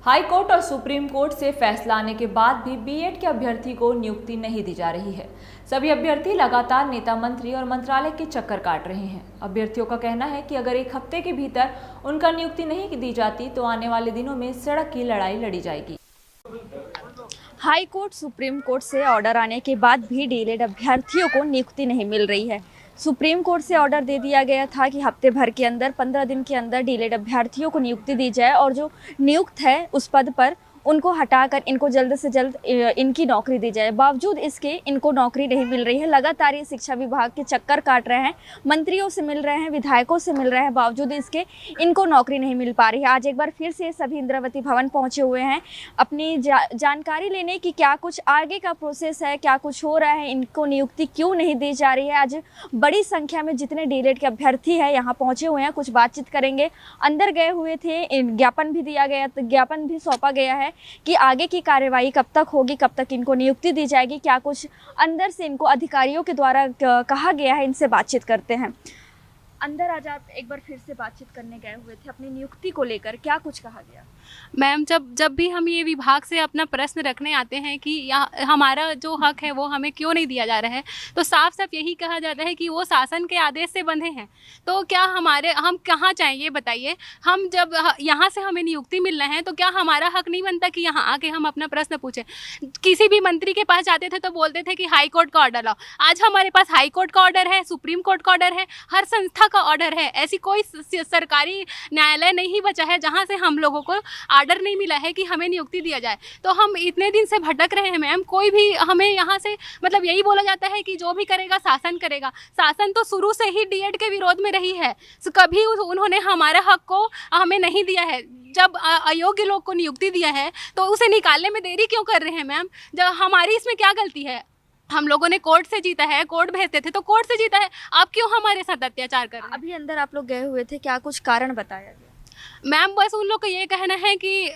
High court और supreme court से फैसला आने के बाद भी बीएड के अभ्यर्थी को नियुक्ति नहीं दी जा रही है। सभी अभ्यर्थी लगातार नेता मंत्री और मंत्रालय के चक्कर काट रहे हैं। अभ्यर्थियों का कहना है कि अगर एक हफ्ते के भीतर उनका नियुक्ति नहीं दी जाती तो आने वाले दिनों में सड़क की लड़ाई लड़ी जाएगी। हाई कोर्ट सुप्रीम कोर्ट से ऑर्डर आने के बाद भी डीएलएड अभ्यर्थियों को नियुक्ति नहीं मिल रही है। सुप्रीम कोर्ट से ऑर्डर दे दिया गया था कि हफ्ते भर के अंदर 15 दिन के अंदर डीएलएड अभ्यर्थियों को नियुक्ति दी जाए और जो नियुक्त है उस पद पर उनको हटाकर इनको जल्द से जल्द इनकी नौकरी दी जाए। बावजूद इसके इनको नौकरी नहीं मिल रही है। लगातार ये शिक्षा विभाग के चक्कर काट रहे हैं, मंत्रियों से मिल रहे हैं, विधायकों से मिल रहे हैं, बावजूद इसके इनको नौकरी नहीं मिल पा रही है। आज एक बार फिर से सभी इंद्रावती भवन पहुंचे हुए हैं अपनी जानकारी लेने की क्या कुछ आगे का प्रोसेस है, क्या कुछ हो रहा है, इनको नियुक्ति क्यों नहीं दी जा रही है। आज बड़ी संख्या में जितने डीएलएड के अभ्यर्थी हैं यहाँ पहुँचे हुए हैं, कुछ बातचीत करेंगे। अंदर गए हुए थे, ज्ञापन भी दिया गया, ज्ञापन भी सौंपा गया है कि आगे की कार्यवाही कब तक होगी, कब तक इनको नियुक्ति दी जाएगी, क्या कुछ अंदर से इनको अधिकारियों के द्वारा कहा गया है। इनसे बातचीत करते हैं। अंदर आज आप एक बार फिर से बातचीत करने गए हुए थे अपनी नियुक्ति को लेकर, क्या कुछ कहा गया? मैम, जब भी हम ये विभाग से अपना प्रश्न रखने आते हैं कि हमारा जो हक है वो हमें क्यों नहीं दिया जा रहा है, तो साफ साफ यही कहा जाता है कि वो शासन के आदेश से बंधे हैं। तो क्या हम कहाँ जाएं, ये बताइए। हम जब यहाँ से हमें नियुक्ति मिल रहे हैं तो क्या हमारा हक नहीं बनता कि यहाँ आके हम अपना प्रश्न पूछें? किसी भी मंत्री के पास जाते थे तो बोलते थे कि हाई कोर्ट का ऑर्डर लाओ। आज हमारे पास हाई कोर्ट का ऑर्डर है, सुप्रीम कोर्ट का ऑर्डर है, हर संस्था का ऑर्डर है। ऐसी कोई सरकारी न्यायालय नहीं बचा है जहाँ से हम लोगों को ऑर्डर नहीं मिला है कि हमें नियुक्ति दिया जाए। तो हम इतने दिन से भटक रहे हैं मैम। कोई भी हमें यहाँ से मतलब यही बोला जाता है कि जो भी करेगा शासन करेगा। शासन तो शुरू से ही डीएड के विरोध में रही है। कभी उन्होंने हमारे हक को हमें नहीं दिया है। जब अयोग्य लोग को नियुक्ति दिया है तो उसे निकालने में देरी क्यों कर रहे हैं मैम? जब हमारी इसमें क्या गलती है? हम लोगों ने कोर्ट से जीता है, कोर्ट भेजते थे तो कोर्ट से जीता है। आप क्यों हमारे साथ अत्याचार कर रहे हैं? अभी अंदर आप लोग गए हुए थे, क्या कुछ कारण बताया गया? मैम, बस उन लोग का ये कहना है कि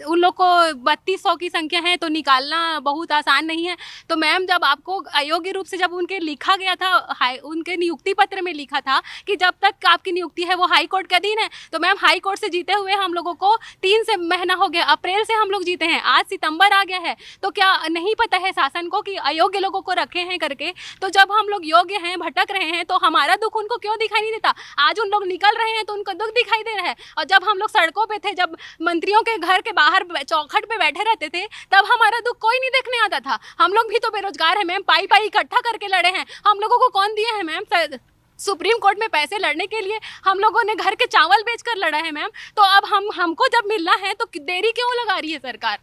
उन लोग को 3200 की संख्या है तो निकालना बहुत आसान नहीं है। तो मैम, जब आपको अयोग्य रूप से जब उनके लिखा गया था, उनके नियुक्ति पत्र में लिखा था कि जब तक आपकी नियुक्ति है वो हाई कोर्ट का अधीन है, तो मैम हाई कोर्ट से जीते हुए हम लोगों को 3 से महीना हो गया। अप्रैल से हम लोग जीते हैं, आज सितंबर आ गया है। तो क्या नहीं पता है शासन को कि अयोग्य लोगों को रखे हैं करके? तो जब हम लोग योग्य हैं, भटक रहे हैं, तो हमारा दुख उनको क्यों दिखाई नहीं देता? आज उन लोग निकल रहे हैं तो उनको दुख दिखाई दे रहा है। और जब हम लोग सड़कों पे थे, जब मंत्रियों के घर के बाहर चौखट पे बैठे रहते थे, तब हमारा दुख कोई नहीं देखने आता था। हम लोग भी तो बेरोजगार हैं मैम, पाई इकट्ठा करके लड़े हैं। हम लोगों को कौन दिए हैं मैम? सुप्रीम कोर्ट में पैसे लड़ने के लिए हम लोगों ने घर के चावल बेचकर लड़ा है मैम। तो अब हमको जब मिलना है तो देरी क्यों लगा रही है सरकार?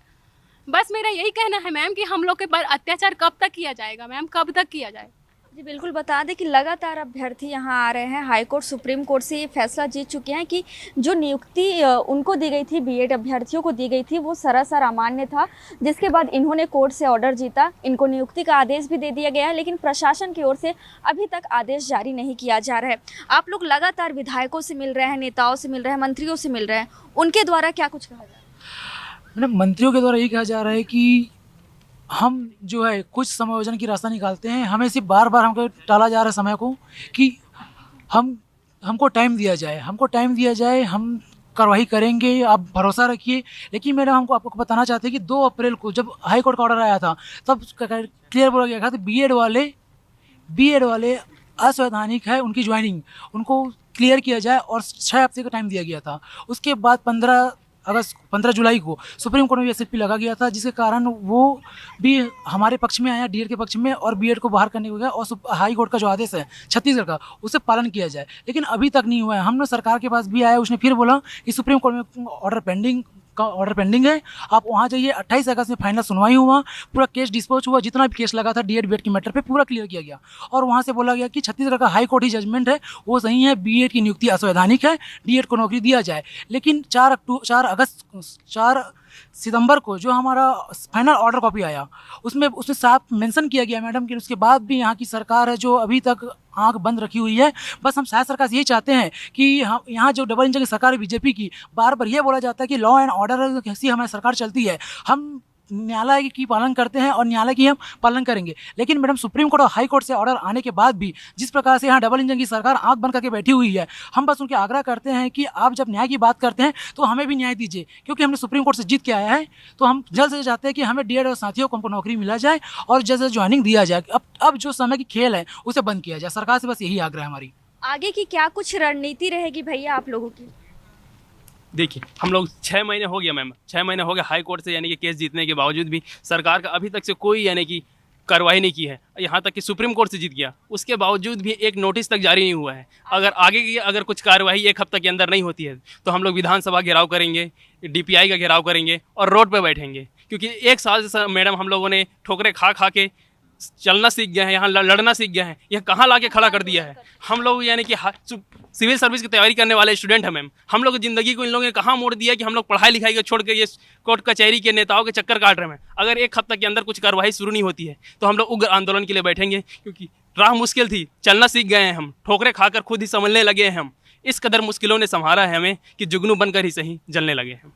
बस मेरा यही कहना है मैम कि हम लोग के पर अत्याचार कब तक किया जाएगा मैम, कब तक किया जाए? जी बिल्कुल, बता दें कि लगातार अभ्यर्थी यहाँ आ रहे हैं। हाई कोर्ट सुप्रीम कोर्ट से ये फैसला जीत चुके हैं कि जो नियुक्ति उनको दी गई थी, बीएड अभ्यर्थियों को दी गई थी, वो सरासर अमान्य था। जिसके बाद इन्होंने कोर्ट से ऑर्डर जीता, इनको नियुक्ति का आदेश भी दे दिया गया है, लेकिन प्रशासन की ओर से अभी तक आदेश जारी नहीं किया जा रहा है। आप लोग लगातार विधायकों से मिल रहे हैं, नेताओं से मिल रहे हैं, मंत्रियों से मिल रहे हैं, उनके द्वारा क्या कुछ कहा जा रहा है? मंत्रियों के द्वारा ये कहा जा रहा है कि हम जो है कुछ समायोजन की रास्ता निकालते हैं। हमें सिर्फ बार बार हमको टाला जा रहा है समय को कि हमको टाइम दिया जाए, हम कार्रवाई करेंगे, आप भरोसा रखिए। लेकिन मैडम, हमको आपको बताना चाहते हैं कि 2 अप्रैल को जब हाई कोर्ट का ऑर्डर आया था तब क्लियर बोला गया था कि बीएड वाले असंवैधानिक है, उनकी ज्वाइनिंग उनको क्लियर किया जाए और 6 हफ्ते का टाइम दिया गया था। उसके बाद 15 जुलाई को सुप्रीम कोर्ट में भी एसएलपी लगा गया था, जिसके कारण वो भी हमारे पक्ष में आया, डीएड के पक्ष में, और बीएड को बाहर करने को गया। और हाई कोर्ट का जो आदेश है छत्तीसगढ़ का, उसे पालन किया जाए, लेकिन अभी तक नहीं हुआ है। हमने सरकार के पास भी आया, उसने फिर बोला कि सुप्रीम कोर्ट में ऑर्डर पेंडिंग है, आप वहाँ जाइए। 28 अगस्त में फाइनल सुनवाई हुआ, पूरा केस डिस्पोज हुआ, जितना भी केस लगा था डीएड बीएड के मैटर पे पूरा क्लियर किया गया। और वहाँ से बोला गया कि छत्तीसगढ़ का हाई कोर्ट ही जजमेंट है, वो सही है, बीएड की नियुक्ति असंवैधानिक है, डीएड को नौकरी दिया जाए। लेकिन 4 सितंबर को जो हमारा फाइनल ऑर्डर कॉपी आया, उसमें साफ मेंशन किया गया मैडम कि उसके बाद भी यहाँ की सरकार है जो अभी तक आंख बंद रखी हुई है। बस हम शायद सरकार से यही चाहते हैं कि हम यहाँ जो डबल इंजन की सरकार है बीजेपी की, बार बार ये बोला जाता है कि लॉ एंड ऑर्डर कैसी हमारी सरकार चलती है। हम न्यायालय की पालन करते हैं और न्यायालय की हम पालन करेंगे। लेकिन मैडम सुप्रीम कोर्ट और हाई कोर्ट से ऑर्डर आने के बाद भी जिस प्रकार से यहाँ डबल इंजन की सरकार आंख बंद करके बैठी हुई है, हम बस उनके आग्रह करते हैं कि आप जब न्याय की बात करते हैं तो हमें भी न्याय दीजिए, क्योंकि हमने सुप्रीम कोर्ट से जीत के आया है। तो हम जल्द से चाहते हैं कि हमें डीएड और साथियों को हमको नौकरी मिला जाए और जल्द से ज्वाइनिंग दिया जाए। अब जो समय की खेल है उसे बंद किया जाए। सरकार से बस यही आग्रह है हमारी। आगे की क्या कुछ रणनीति रहेगी भैया आप लोगों की? देखिए, हम लोग 6 महीने हो गया मैम, 6 महीने हो गए हाई कोर्ट से यानी कि केस जीतने के बावजूद भी सरकार का अभी तक से कोई यानी कि कार्रवाई नहीं की है। यहाँ तक कि सुप्रीम कोर्ट से जीत गया, उसके बावजूद भी एक नोटिस तक जारी नहीं हुआ है। अगर आगे की अगर कुछ कार्रवाई 1 हफ्ते के अंदर नहीं होती है तो हम लोग विधानसभा घेराव करेंगे, DPI का घेराव करेंगे और रोड पे बैठेंगे। क्योंकि 1 साल से मैडम हम लोगों ने ठोकरे खा खा के चलना सीख गए हैं, यहाँ लड़ना सीख गए हैं। यह कहाँ ला के खड़ा कर दिया है। हम लोग यानी कि सिविल सर्विस की तैयारी करने वाले स्टूडेंट हैं मैम। हम लोग की ज़िंदगी को इन लोगों ने कहाँ मोड़ दिया कि हम लोग पढ़ाई लिखाई को छोड़ कर ये कोर्ट कचहरी के नेताओं के चक्कर काट रहे हैं। अगर 1 हफ्ते के अंदर कुछ कार्रवाई शुरू नहीं होती है तो हम लोग उग्र आंदोलन के लिए बैठेंगे, क्योंकि राह मुश्किल थी, चलना सीख गए हैं हम, ठोकरे खाकर खुद ही संभलने लगे हैं हम। इस कदर मुश्किलों ने संभाला है हमें कि जुगनू बनकर ही सही जलने लगे हैं।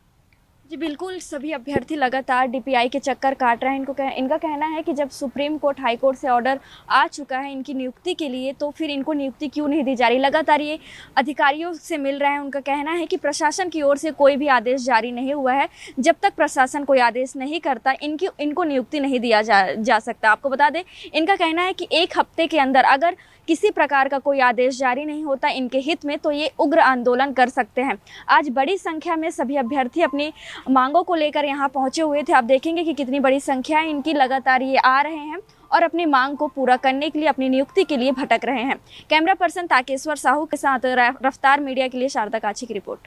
जी बिल्कुल, सभी अभ्यर्थी लगातार DPI के चक्कर काट रहे हैं। इनका कहना है कि जब सुप्रीम कोर्ट हाई कोर्ट से ऑर्डर आ चुका है इनकी नियुक्ति के लिए, तो फिर इनको नियुक्ति क्यों नहीं दी जा रही। लगातार ये अधिकारियों से मिल रहे हैं। उनका कहना है कि प्रशासन की ओर से कोई भी आदेश जारी नहीं हुआ है। जब तक प्रशासन कोई आदेश नहीं करता इनको नियुक्ति नहीं दिया जा सकता। आपको बता दें, इनका कहना है कि 1 हफ्ते के अंदर अगर किसी प्रकार का कोई आदेश जारी नहीं होता इनके हित में, तो ये उग्र आंदोलन कर सकते हैं। आज बड़ी संख्या में सभी अभ्यर्थी अपनी मांगों को लेकर यहाँ पहुँचे हुए थे। आप देखेंगे कि कितनी बड़ी संख्या है इनकी। लगातार ये आ रहे हैं और अपनी मांग को पूरा करने के लिए, अपनी नियुक्ति के लिए भटक रहे हैं। कैमरा पर्सन ताकेश्वर साहू के साथ रफ्तार मीडिया के लिए शारदा काछी की रिपोर्ट।